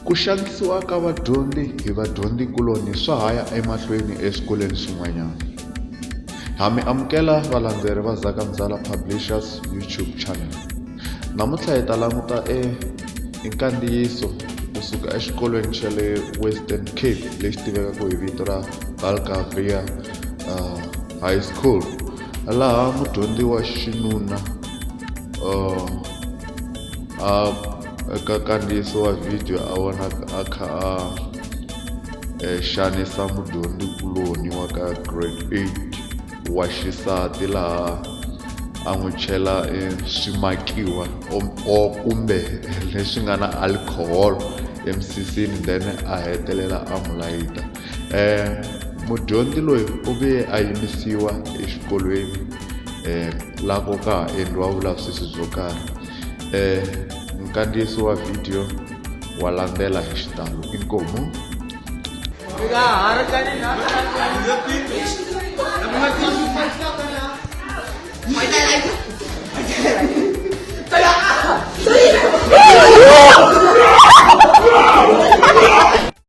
Ku xanisiwa ka vadyondzi hi vadyondzikuloni swa ha ya emahlweni eswikolweni swin'wanyana. Ha mi amukela valandzeri va Zaka Mzala Publishers YouTube channel. Namuntlha hi ta languta nkandziyiso kusuka exikolweni xa le Western Cape lexi tivekaka hi vito ra Belgravia High School, laha mudyondzi wa xinuna eka nkandziyiso wa video a vonaka a kha a xanisa mudyondzikuloni wa ka grade 8 wa xisati, laha a n'wi chela swimakiwa kumbe leswi nga na alcohol emisisini, then a hetelela a n'wi layita. Mudyondzi loyi u ve a yimisiwa exikolweni laha ko ka ha endliwa vulavisisi byo karhi. Nkandziyiso wa video wa landzela hi xitalo. Inkomu. My dad